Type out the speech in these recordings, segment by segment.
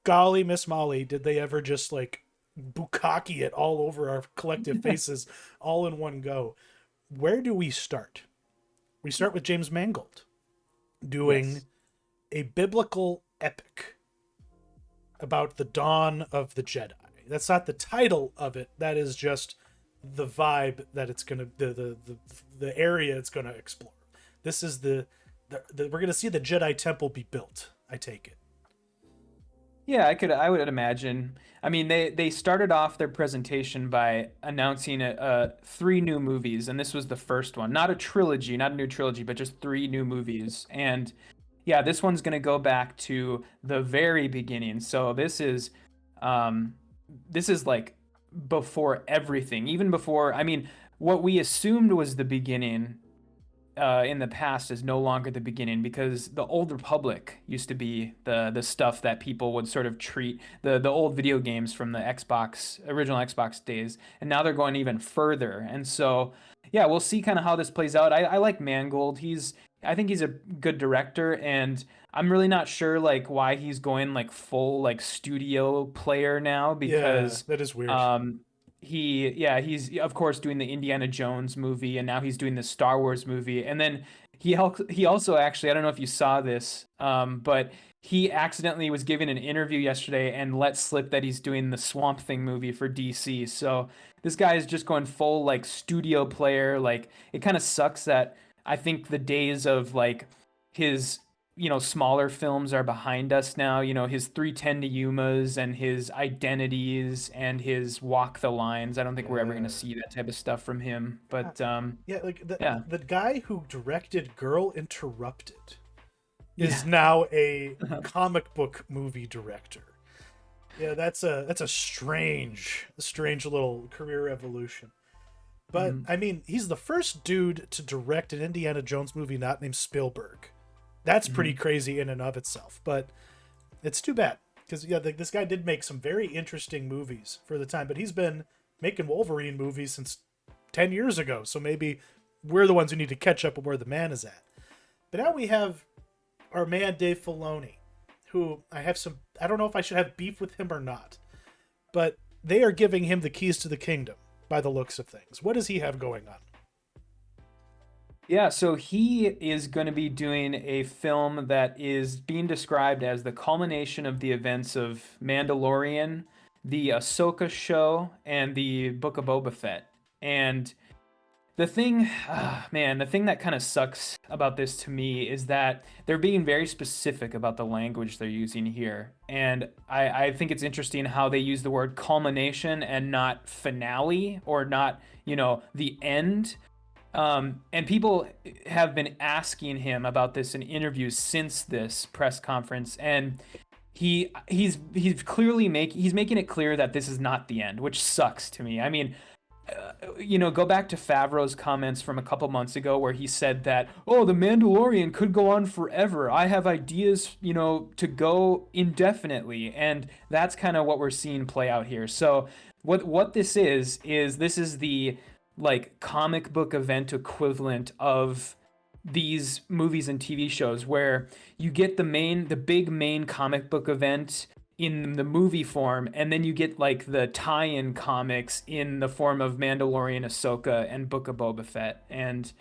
golly, Miss Molly, did they ever just like bukkake it all over our collective faces all in one go? Where do we start? We start with James Mangold doing Yes. a biblical epic about the dawn of the Jedi. That's not the title of it. That is just the vibe that it's gonna the area it's gonna explore. This is we're gonna see the Jedi Temple be built. I take it. Yeah, I would imagine. I mean, they started off their presentation by announcing three new movies, and this was the first one. Not a trilogy, not a new trilogy, but just three new movies. And yeah, this one's gonna go back to the very beginning. So um, this is like before everything, even before. I mean, what we assumed was the beginning in the past is no longer the beginning because the old Republic used to be the stuff that people would sort of treat the old video games from the Xbox original Xbox days, and now they're going even further. And so, yeah, we'll see kind of how this plays out. I like Mangold. I think he's a good director, and I'm really not sure like why he's going like full like studio player now Yeah, because that is weird. um he's of course doing the Indiana Jones movie and now he's doing the Star Wars movie. And then he also actually, I don't know if you saw this, but he accidentally was giving an interview yesterday and let slip that he's doing the Swamp Thing movie for DC. So this guy is just going full like studio player. Like it kind of sucks that I think the days of like his smaller films are behind us now. His 310 to Yumas and his Identities and his Walk the Lines. I don't think we're ever going to Yeah. see that type of stuff from him. Uh, But yeah, like yeah. the guy who directed Girl Interrupted is Yeah. now a comic book movie director. Yeah, that's a strange little career evolution. But Mhm. I mean, he's the first dude to direct an Indiana Jones movie not named Spielberg. That's pretty Mhm. crazy in and of itself. But it's too bad because yeah, this guy did make some very interesting movies for the time. But he's been making Wolverine movies since 10 years ago. So maybe we're the ones who need to catch up with where the man is at. But now we have our man Dave Filoni, who I don't know if I should have beef with him or not, but they are giving him the keys to the kingdom by the looks of things. What does he have going on? Yeah, so he is going to be doing a film that is being described as the culmination of the events of Mandalorian, the Ahsoka show, and the Book of Boba Fett. And the thing that kind of sucks about this to me is that they're being very specific about the language they're using here. And I think it's interesting how they use the word culmination and not finale or not, the end. And people have been asking him about this in interviews since this press conference, and he's clearly he's making it clear that this is not the end, which sucks to me. I mean, go back to Favreau's comments from a couple months ago where he said that, oh, the Mandalorian could go on forever. I have ideas, to go indefinitely. And that's kind of what we're seeing play out here. So what this is the like comic book event equivalent of these movies and TV shows where you get the big main comic book event in the movie form, and then you get like the tie-in comics in the form of Mandalorian, Ahsoka, and Book of Boba Fett. And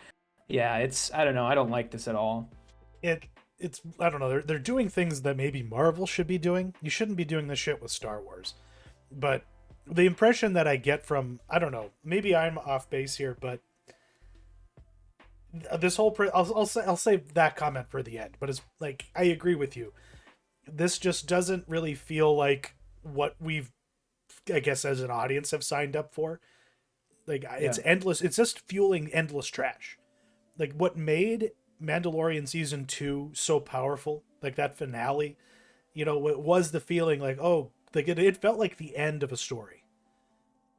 yeah, I don't know, I don't like this at all. It it's I don't know. They're doing things that maybe Marvel should be doing. You shouldn't be doing this shit with Star Wars. But the impression that I get from I don't know, maybe I'm off base here, but this whole I'll save that comment for the end. But it's like I agree with you. This just doesn't really feel like what we've I guess as an audience have signed up for. Like Yeah. it's endless. It's just fueling endless trash. Like what made Mandalorian season 2 so powerful, like that finale, it was the feeling like, oh, like it felt like the end of a story.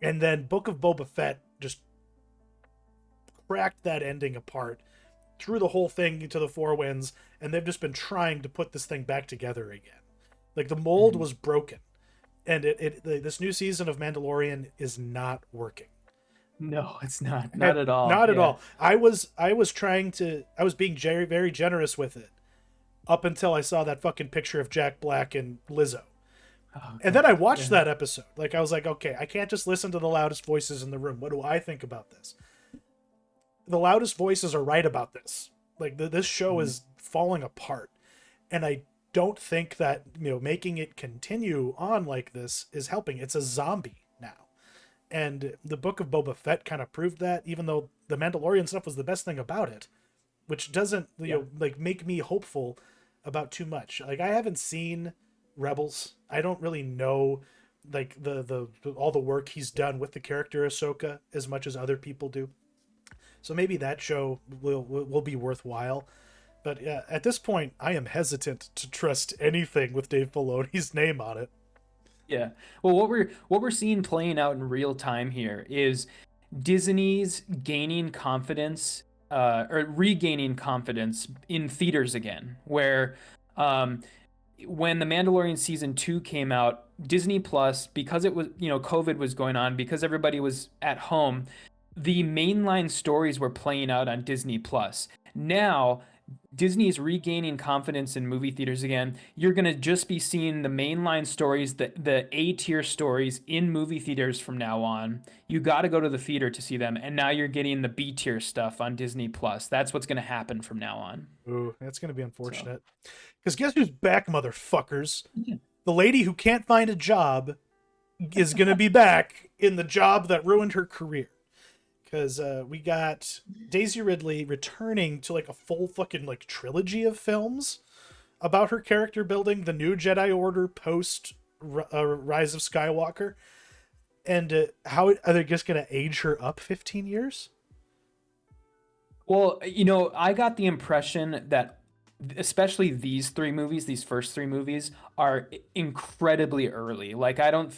And then Book of Boba Fett just cracked that ending apart, threw the whole thing into the four winds, and they've just been trying to put this thing back together again. Like the mold Mhm. was broken, and this new season of Mandalorian is not working. No, it's not. Not And at all. not at Yeah. all. I was being very very generous with it up until I saw that fucking picture of Jack Black and Lizzo. Oh And then I God. watched Yeah. that episode. Like, I was like, okay, I can't just listen to the loudest voices in the room. What do I think about this? The loudest voices are right about this. Like, this show Mhm. is falling apart. And I don't think that, making it continue on like this is helping. It's a zombie now. And the Book of Boba Fett kind of proved that, even though the Mandalorian stuff was the best thing about it, which doesn't, Yeah. like make me hopeful about too much. Like, I haven't seen Rebels. I don't really know like the all the work he's done with the character Ahsoka as much as other people do. So maybe that show will be worthwhile. But at this point, I am hesitant to trust anything with Dave Filoni's name on it. Yeah. Well, what we're seeing playing out in real time here is Disney's gaining confidence, or regaining confidence in theaters again, where um, when The Mandalorian season 2 came out, Disney Plus, because it was, COVID was going on, because everybody was at home, the mainline stories were playing out on Disney Plus. Now, Disney is regaining confidence in movie theaters again. You're going to just be seeing the mainline stories, the A tier stories in movie theaters from now on. You got to go to the theater to see them. And now you're getting the B tier stuff on Disney Plus. That's what's going to happen from now on. Ooh, that's going to be So, unfortunate. Because guess who's back, motherfuckers? yeah. The lady who can't find a job is going to be back in the job that ruined her career. Because we got Daisy Ridley returning to like a full fucking like trilogy of films about her character building, the new Jedi Order post Rise of Skywalker, and how are they just going to age her up 15 years? Well, I got the impression that especially these three movies, these first three movies, are incredibly early. Like, I don't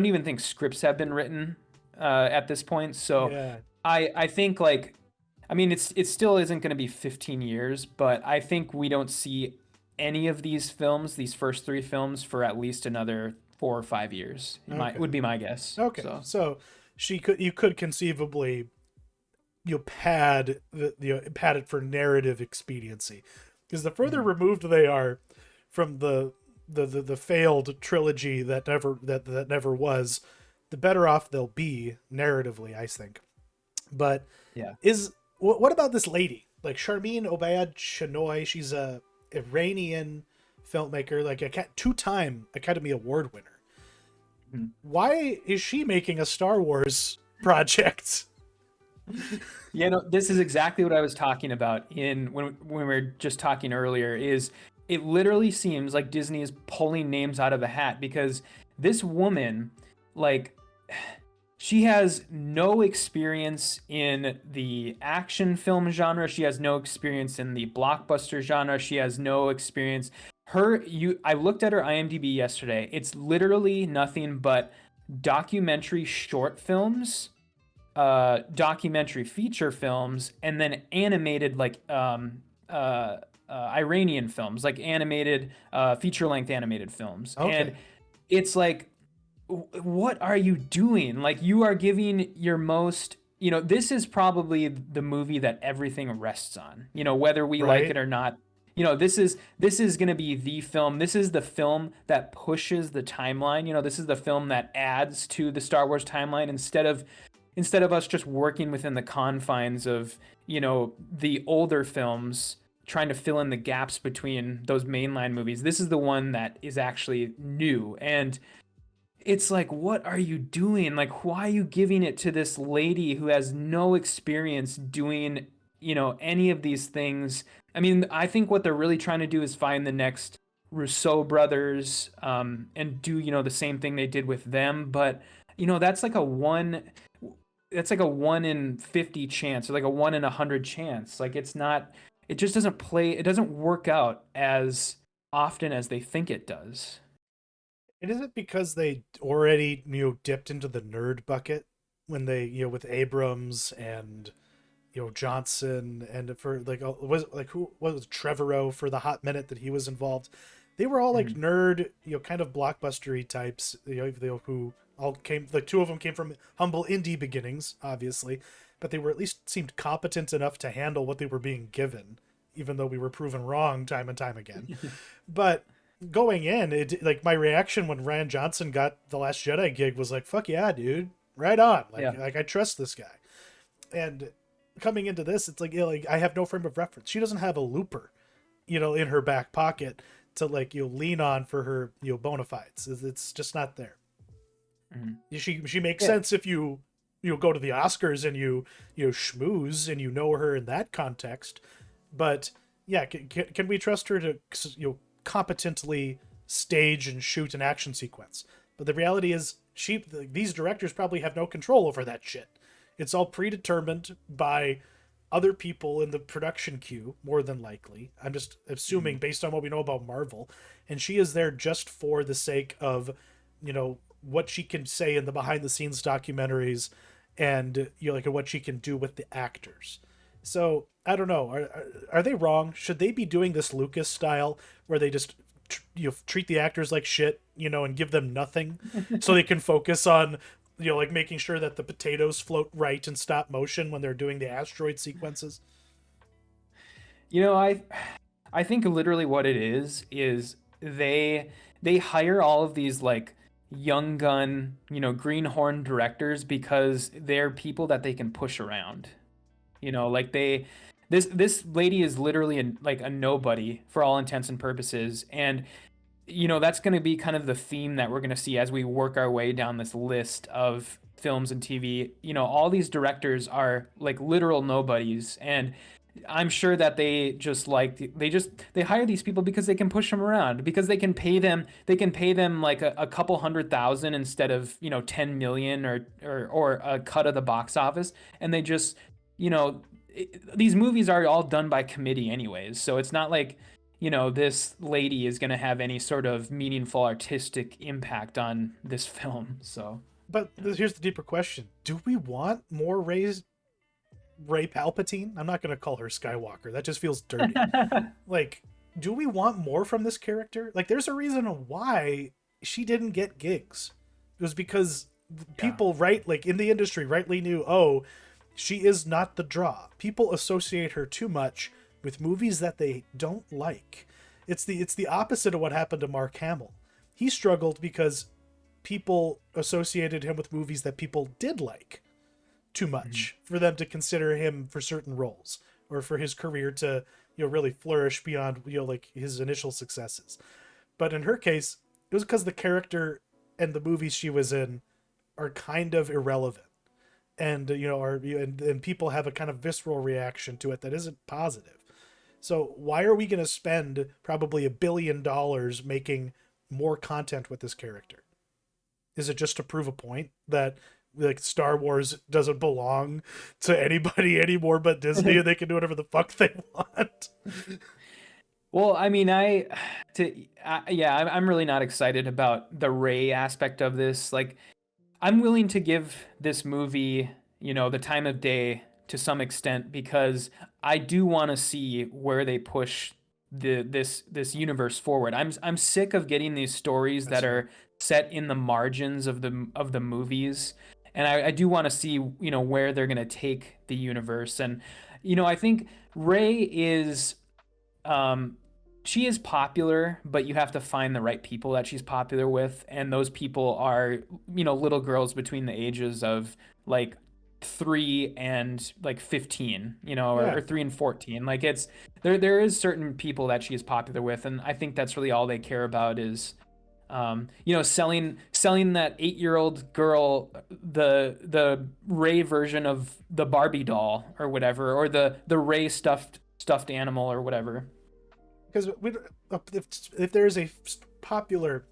even think scripts have been written at this point. So Yeah. I think, like, I mean, it still isn't going to be 15 years, but I think we don't see any of these films, these first three films, for at least another 4 or 5 years. Okay. Would be my guess. Okay. So So you could conceivably pad it for narrative expediency, because the further mhm. removed they are from the failed trilogy that never was, the better off they'll be narratively, I think. But Yeah. what about this lady, like Sharmeen Obaid Chinoy? She's a Iranian filmmaker, like a two-time Academy Award winner. Mhm. Why is she making a Star Wars project? This is exactly what I was talking about in when we were just talking earlier. Is it literally seems like Disney is pulling names out of the hat because this woman, like, she has no experience in the action film genre. She has no experience in the blockbuster genre. She has no experience. I looked at her IMDb yesterday. It's literally nothing but documentary short films, documentary feature films, and then animated, like, Iranian films, like animated feature length animated films. And Okay. it's like, what are you doing? Like, you are giving your most, this is probably the movie that everything rests on, whether we like Right. it or not. This is going to be the film. This is the film that pushes the timeline. This is the film that adds to the Star Wars timeline instead of us just working within the confines of, the older films, trying to fill in the gaps between those mainline movies. This is the one that is actually new. And it's like, what are you doing? Like, why are you giving it to this lady who has no experience doing, any of these things? I mean, I think what they're really trying to do is find the next Rousseau brothers, and do, the same thing they did with them. But, that's like a 1 in 50 chance, or like a 1 in 100 chance. Like, it's not, it just doesn't play, it doesn't work out as often as they think it does. And is it because they already, dipped into the nerd bucket when they, with Abrams and, Johnson, and for like, was like, who was Trevorrow for the hot minute that he was involved? They were all like Mhm. nerd, kind of blockbustery types, who all came, like two of them came from humble indie beginnings, obviously, but they were at least seemed competent enough to handle what they were being given, even though we were proven wrong time and time again. But Going in, it like my reaction when Ryan Johnson got the Last Jedi gig was like, "Fuck yeah, dude, right on!" Yeah. Like I trust this guy. And coming into this, it's like, like I have no frame of reference. She doesn't have a looper, in her back pocket to like lean on for her bona fides. It's just not there. Mhm. She makes Yeah. sense if you go to the Oscars and you schmooze and you know her in that context, but yeah, can we trust her to competently stage and shoot an action sequence? But the reality is, these directors probably have no control over that shit. It's all predetermined by other people in the production queue, more than likely. I'm just assuming Mhm. based on what we know about Marvel, and she is there just for the sake of, what she can say in the behind the scenes documentaries, and like what she can do with the actors. So I don't know. Are they wrong? Should they be doing this Lucas style where they just treat the actors like shit, and give them nothing, so they can focus on like making sure that the potatoes float right in stop motion when they're doing the asteroid sequences? You know, I think literally what it is they hire all of these like young gun, greenhorn directors because they're people that they can push around. Like this lady is literally like a nobody for all intents and purposes, and that's going to be kind of the theme that we're going to see as we work our way down this list of films and TV. All these directors are like literal nobodies, and I'm sure that they hire these people because they can push them around, because they can pay them like a couple 100,000 instead of 10 million, or a cut of the box office, and they just you know these movies are all done by committee anyways, so it's not like this lady is going to have any sort of meaningful artistic impact on this film. So, But here's the deeper question: do we want more Ray Palpatine? I'm not going to call her Skywalker. That just feels dirty. yeah. Like, do we want more from this character? Like, there's a reason why she didn't get gigs. It was because people, right, like in the industry, rightly knew, oh, she is not the draw. People associate her too much with movies that they don't like. It's the opposite of what happened to Mark Hamill. He struggled because people associated him with movies that people did like too Mhm. much for them to consider him for certain roles, or for his career to really flourish beyond like his initial successes. But in her case, it was because the character and the movies she was in are kind of irrelevant, and and people have a kind of visceral reaction to it that isn't positive. So why are we going to spend probably $1 billion making more content with this character? Is it just to prove a point that like Star Wars doesn't belong to anybody anymore but Disney, and they can do whatever the fuck they want? Well, I mean, yeah, I'm really not excited about the Ray aspect of this. Like, I'm willing to give this movie, the time of day to some extent, because I do want to see where they push this universe forward. I'm sick of getting these stories That's that fair. are set in the margins of the movies, and I do want to see where they're gonna take the universe. And I think Ray is um, she is popular, but you have to find the right people that she's popular with, and those people are, little girls between the ages of like 3 and like 15, or Yeah, 3 and 14. Like it's there is certain people that she is popular with, and I think that's really all they care about is selling that 8-year-old girl the Ray version of the Barbie doll or whatever, or the Ray stuffed animal or whatever. because if there is a popular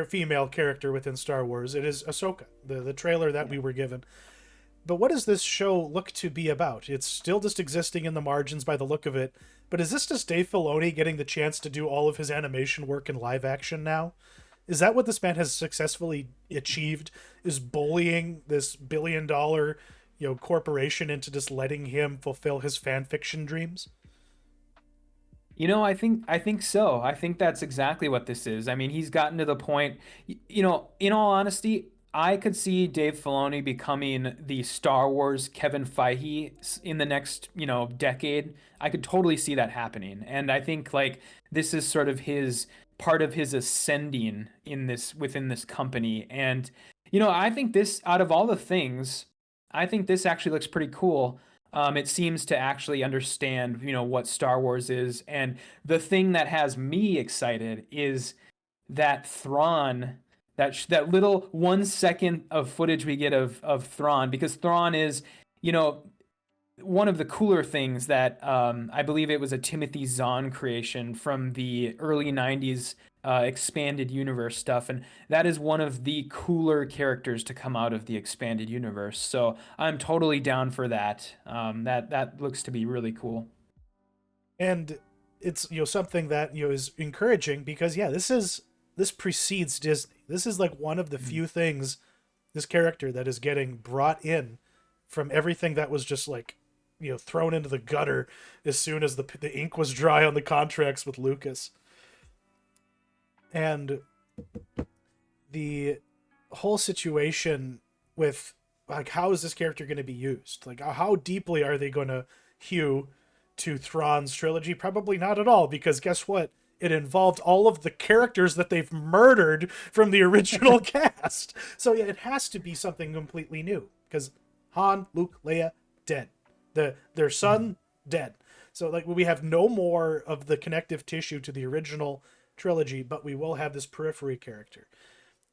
female character within Star Wars, it is Ahsoka, the trailer that Yeah. we were given. But what does this show look to be about? It's still just existing in the margins by the look of it. But is this just Dave Filoni getting the chance to do all of his animation work in live action now? Is that what this man has successfully achieved? Is bullying this $1 billion corporation into just letting him fulfill his fan fiction dreams? I think so. I think that's exactly what this is. I mean, he's gotten to the point, in all honesty, I could see Dave Filoni becoming the Star Wars Kevin Feige in the next, decade. I could totally see that happening. And I think like this is sort of his part of his ascending in this within this company. And I think this out of all the things, I think this actually looks pretty cool. It seems to actually understand, what Star Wars is. And the thing that has me excited is that Thrawn, that little 1 second of footage we get of Thrawn, because Thrawn is, you know, one of the cooler things that I believe it was a Timothy Zahn creation from the early 90s expanded universe stuff. And that is one of the cooler characters to come out of the expanded universe. So I'm totally down for that. That looks to be really cool. And it's something that is encouraging because this precedes Disney. This is like one of the few things, this character that is getting brought in from everything that was just like thrown into the gutter as soon as the ink was dry on the contracts with Lucas. And the whole situation with like how is this character going to be used? Like how deeply are they going to hew to Thrawn's trilogy? Probably not at all, because guess what? It involved all of the characters that they've murdered from the original cast. So yeah, it has to be something completely new because Han, Luke, Leia, dead. Their son, dead. So like we have no more of the connective tissue to the original trilogy, but we will have this periphery character.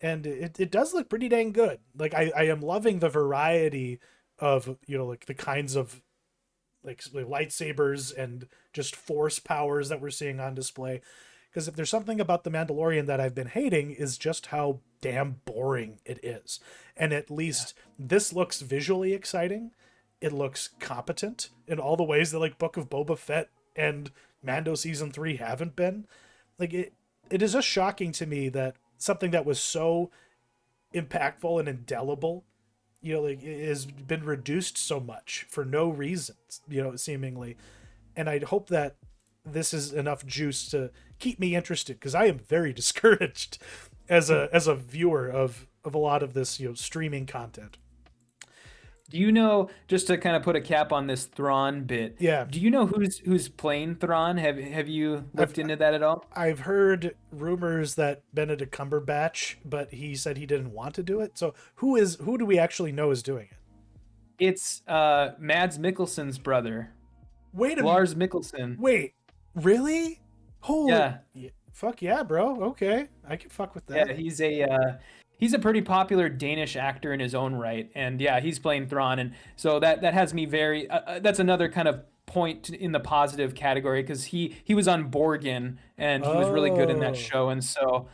And it does look pretty dang good. Like I am loving the variety of, like the kinds of like lightsabers and just force powers that we're seeing on display. Because if there's something about The Mandalorian that I've been hating is just how damn boring it is. And at least this looks visually exciting. It looks competent in all the ways that like Book of Boba Fett and Mando Season 3 haven't been. Like it is just shocking to me that something that was so impactful and indelible like it has been reduced so much for no reasons, seemingly. And I'd hope that this is enough juice to keep me interested, because I am very discouraged as a viewer of a lot of this streaming content. Do you know, just to kind of put a cap on this Thrawn bit, Yeah, do you know who's playing Thrawn? Have you looked into that at all? I've heard rumors that Benedict Cumberbatch, but he said he didn't want to do it. So who do we actually know is doing it? It's Mads Mikkelsen's brother, Wait a Lars Mikkelsen. Wait, really? Holy Yeah, fuck yeah, bro. Okay, I can fuck with that. yeah, he's a pretty popular Danish actor in his own right, and yeah, he's playing Thrawn, and so that has me very. That's another kind of point in the positive category, because he was on Borgen and he was really good in that Oh, show, and so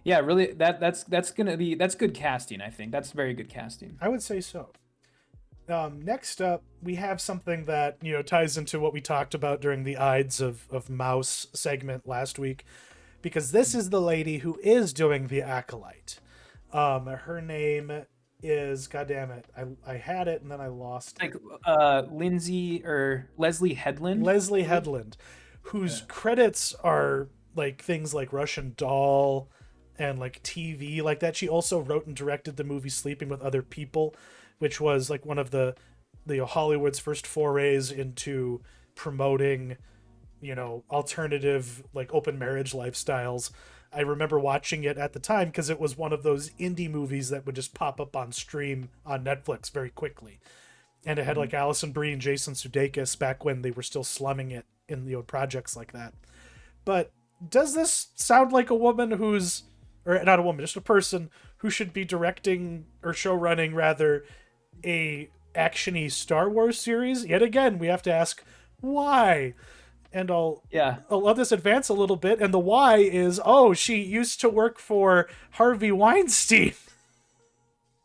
yeah, really that's good casting. I think that's very good casting. I would say so. Next up, we have something that ties into what we talked about during the Ides of Mouse segment last week, because this is the lady who is doing the Acolyte. Her name is, God damn it, I had it and then I lost it. Like Lindsay or Leslie Headland. Leslie Headland, whose credits are like things like Russian Doll and like TV like that. She also wrote and directed the movie Sleeping with Other People, which was like one of the Hollywood's first forays into promoting alternative like open marriage lifestyles. I remember watching it at the time because it was one of those indie movies that would just pop up on stream on Netflix very quickly. And it had like Alison Brie and Jason Sudeikis back when they were still slumming it in projects like that. But does this sound like a woman who's, or not a woman, just a person who should be directing or show running rather a actiony Star Wars series? Yet again, we have to ask why. And I'll let this advance a little bit. And the why is, she used to work for Harvey Weinstein.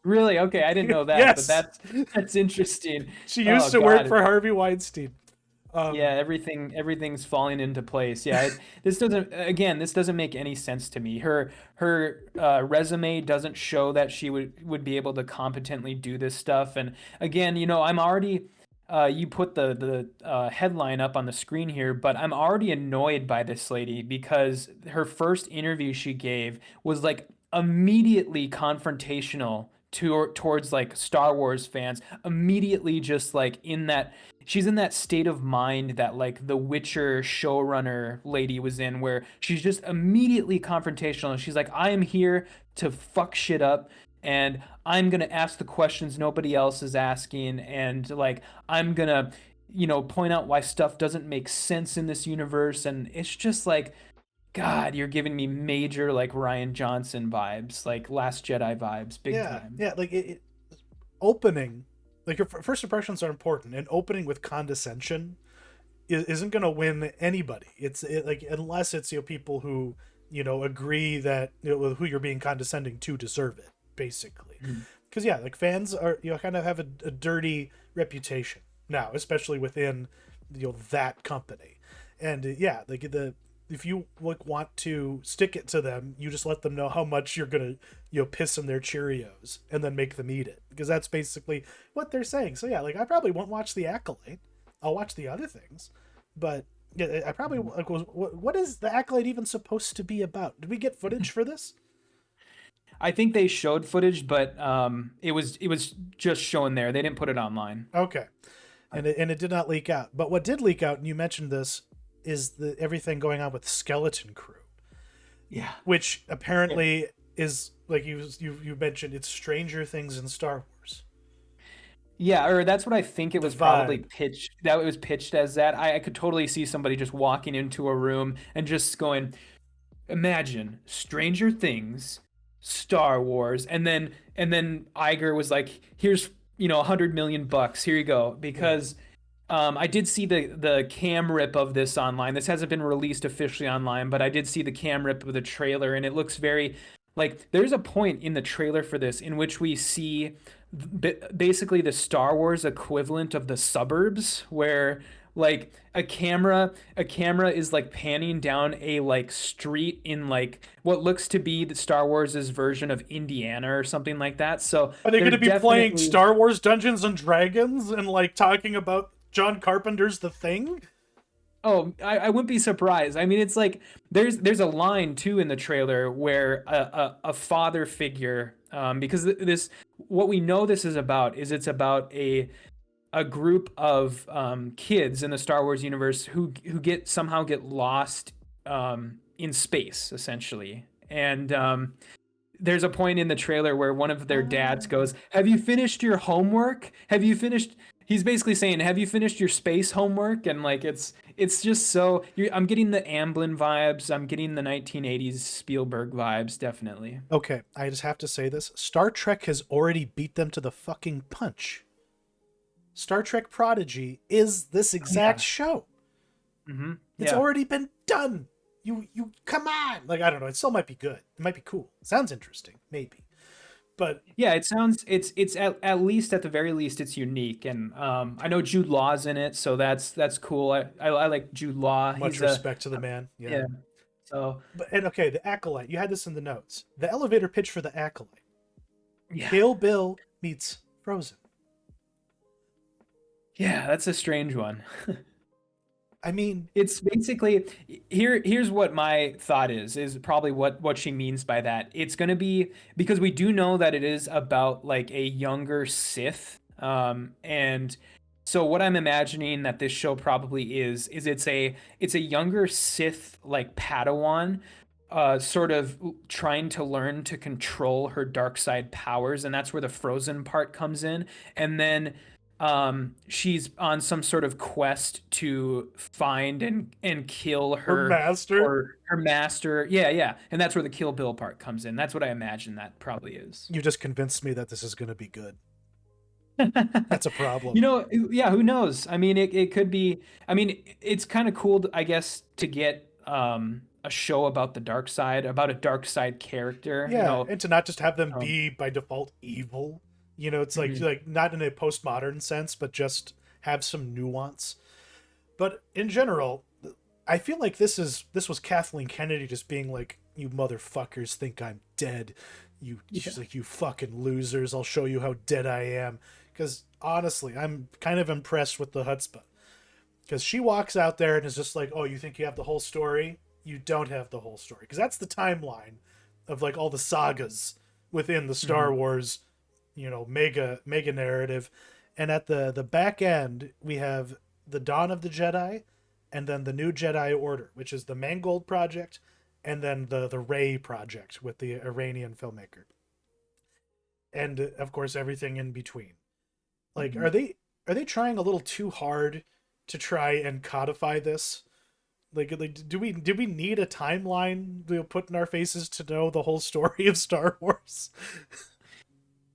Really? Okay, I didn't know that, Yes. but that's interesting. She used to work for Harvey Weinstein. Yeah, everything's falling into place. Yeah, this doesn't make any sense to me. Her resume doesn't show that she would be able to competently do this stuff. And again, I'm already you put the headline up on the screen here, but I'm already annoyed by this lady because her first interview she gave was like immediately confrontational towards like Star Wars fans, immediately just like in that she's in that state of mind that like the Witcher showrunner lady was in, where she's just immediately confrontational and she's like, I am here to fuck shit up, and I'm gonna ask the questions nobody else is asking, and like I'm gonna, point out why stuff doesn't make sense in this universe. And it's just like, God, you're giving me major like Ryan Johnson vibes, like Last Jedi vibes, big Yeah, time. yeah, like opening, like your first impressions are important, and opening with condescension isn't going to win anybody. Like, unless it's people who agree that who you're being condescending to deserve it, basically. Mhm. Because yeah, like fans are kind of have a dirty reputation now, especially within that company. And yeah, like the if you like want to stick it to them, you just let them know how much you're gonna piss in their Cheerios and then make them eat it, because that's basically what they're saying. So yeah, like I probably won't watch The Acolyte. I'll watch the other things, but yeah, I probably like what is The Acolyte even supposed to be about? Did we get footage for this? I think they showed footage, but it was just shown there. They didn't put it online. Okay, and it did not leak out. But what did leak out, and you mentioned this, is the everything going on with Skeleton Crew, Yeah. which apparently is like you mentioned, it's Stranger Things in Star Wars. Yeah, or that's what I think it The was probably vibe. pitched. That it was pitched as that. I could totally see somebody just walking into a room and just going, imagine Stranger Things, Star Wars, and then Iger was like, here's $100 million. Here you go. Yeah. Because I did see the cam rip of this online. This hasn't been released officially online, but I did see the cam rip of the trailer, and it looks very like there's a point in the trailer for this in which we see basically the Star Wars equivalent of the suburbs, where like a camera is like panning down a like street in like what looks to be the Star Wars's version of Indiana or something like that. So Are they going there's to be playing definitely. Star Wars Dungeons and Dragons and like talking about John Carpenter's The Thing? Oh, I wouldn't be surprised. I mean, it's like there's a line too in the trailer where a father figure, because this what we know this is about is it's about a group of kids in the Star Wars universe who somehow get lost in space essentially. And there's a point in the trailer where one of their dads goes, "Have you finished your homework? Have you finished?" He's basically saying, "Have you finished your space homework?" And like it's just so I'm getting the Amblin vibes. I'm getting the 1980s Spielberg vibes, definitely. Okay, I just have to say this. Star Trek has already beat them to the fucking punch. Star Trek Prodigy is this exact Yeah. show. It's Yeah. already been done. You come on. Like I don't know, it still might be good. It might be cool. Sounds interesting, maybe. But Yeah, it sounds it's at least at the very least it's unique, and I know Jude Law's in it, so that's cool. I like Jude Law. much He's a respect to the man. Yeah. yeah. So But and okay, the Acolyte. You had this in the notes. The elevator pitch for the Acolyte. yeah, Kill Bill meets Frozen. yeah, that's a strange one. I mean, It's basically here's what my thought is probably what she means by that. It's going to be because we do know that it is about like a younger Sith, and so what I'm imagining that this show probably is it's a younger Sith like Padawan, sort of trying to learn to control her dark side powers, and that's where the Frozen part comes in. And then she's on some sort of quest to find and kill her master. her master. Yeah, yeah. And that's where the Kill Bill part comes in. That's what I imagine that probably is. You just convinced me that this is going to be good. That's a problem. Yeah, who knows? I mean, it could be. I mean, it's kind of cool, I guess, to get a show about the dark side, about a dark side character. Yeah, and to not just have them Um, be by default evil. It's like mhm. not in a postmodern sense, but just have some nuance. But in general, I feel like this was Kathleen Kennedy just being like, "You motherfuckers think I'm dead. Yeah. She's like, you fucking losers. I'll show you how dead I am." Because honestly, I'm kind of impressed with the chutzpah. Because she walks out there and is just like, "Oh, you think you have the whole story? You don't have the whole story." Because that's the timeline of like all the sagas within the Star Wars, mega narrative. And at the back end, we have the Dawn of the Jedi, and then the New Jedi Order, which is the Mangold Project, and then the Rey Project with the Iranian filmmaker, and of course everything in between. Like, are they trying a little too hard to try and codify this? Like did we need a timeline put in our faces to know the whole story of Star Wars?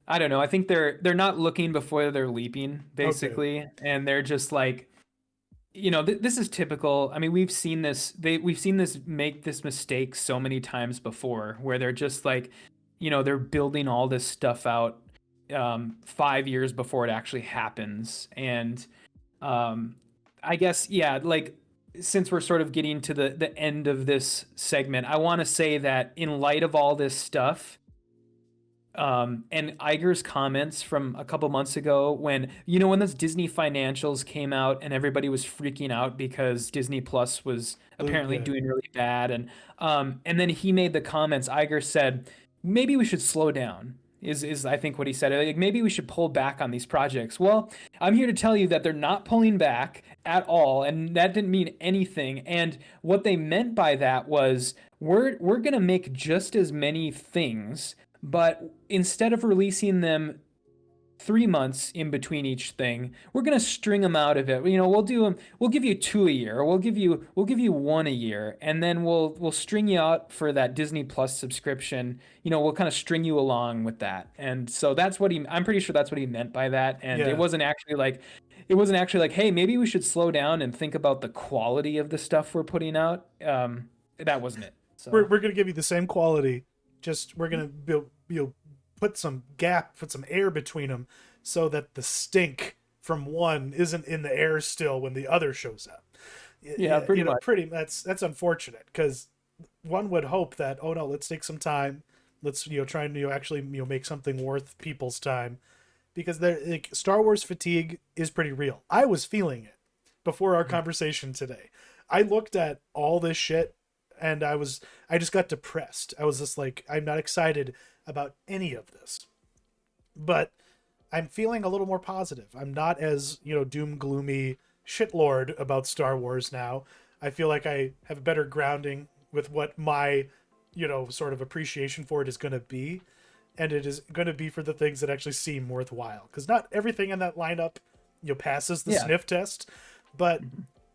I don't know. I think they're not looking before they're leaping, basically, okay. And they're just like, this is typical. I mean, we've seen this make this mistake so many times before, where they're just like, they're building all this stuff out 5 years before it actually happens. And I guess, yeah, like, since we're sort of getting to the end of this segment, I want to say that in light of all this stuff, and Iger's comments from a couple months ago, when those Disney financials came out and everybody was freaking out because Disney Plus was apparently doing really bad, and then he made the comments. Iger said, maybe we should slow down. Is I think what he said. Like, maybe we should pull back on these projects. Well, I'm here to tell you that they're not pulling back at all, and that didn't mean anything. And what they meant by that was we're gonna make just as many things, but instead of releasing them 3 months in between each thing, we're gonna string them out of it. We'll give you 2 a year, or we'll give you 1 a year, and then we'll string you out for that Disney Plus subscription. We'll kind of string you along with that. And so that's what I'm pretty sure that's what he meant by that. And it wasn't actually like, hey, maybe we should slow down and think about the quality of the stuff we're putting out. That wasn't it. So we're gonna give you the same quality, just we're gonna put some air between them so that the stink from one isn't in the air still when the other shows up. Yeah, pretty much. That's unfortunate, because one would hope that, oh no, let's take some time, let's try and actually make something worth people's time, because Star Wars fatigue is pretty real. I was feeling it before our conversation today. I looked at all this shit and I just got depressed. I was just like, I'm not excited about any of this. But I'm feeling a little more positive. I'm not as, doom gloomy shitlord about Star Wars now. I feel like I have a better grounding with what my, sort of appreciation for it is going to be. And it is going to be for the things that actually seem worthwhile. Because not everything in that lineup, passes the sniff test. But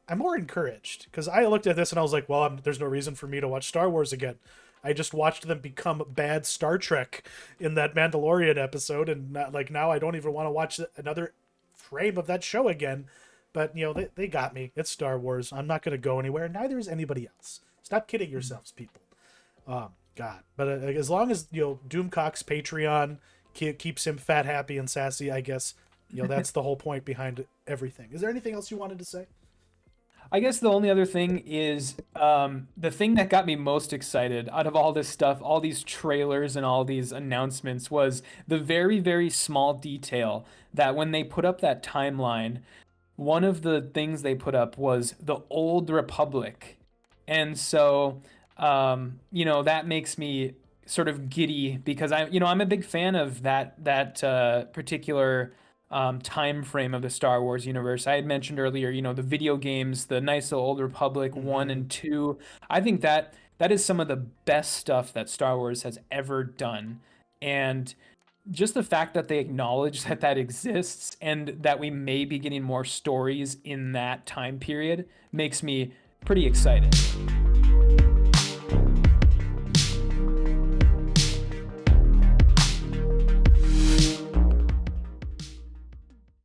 I'm more encouraged, because I looked at this and I was like, well, there's no reason for me to watch Star Wars again. I just watched them become bad Star Trek in that Mandalorian episode, and now I don't even want to watch another frame of that show again. But they got me. It's Star Wars. I'm not going to go anywhere. Neither is anybody else. Stop kidding yourselves, people. God. But as long as Doomcock's Patreon keeps him fat, happy, and sassy, I guess that's the whole point behind everything. Is there anything else you wanted to say? I guess the only other thing is the thing that got me most excited out of all this stuff, all these trailers and all these announcements, was the very, very small detail that when they put up that timeline, one of the things they put up was the Old Republic. And so, that makes me sort of giddy, because I'm a big fan of that particular time frame of the Star Wars universe. I had mentioned earlier, the video games, the nice Old Republic 1 and 2. I think that is some of the best stuff that Star Wars has ever done. And just the fact that they acknowledge that exists and that we may be getting more stories in that time period makes me pretty excited.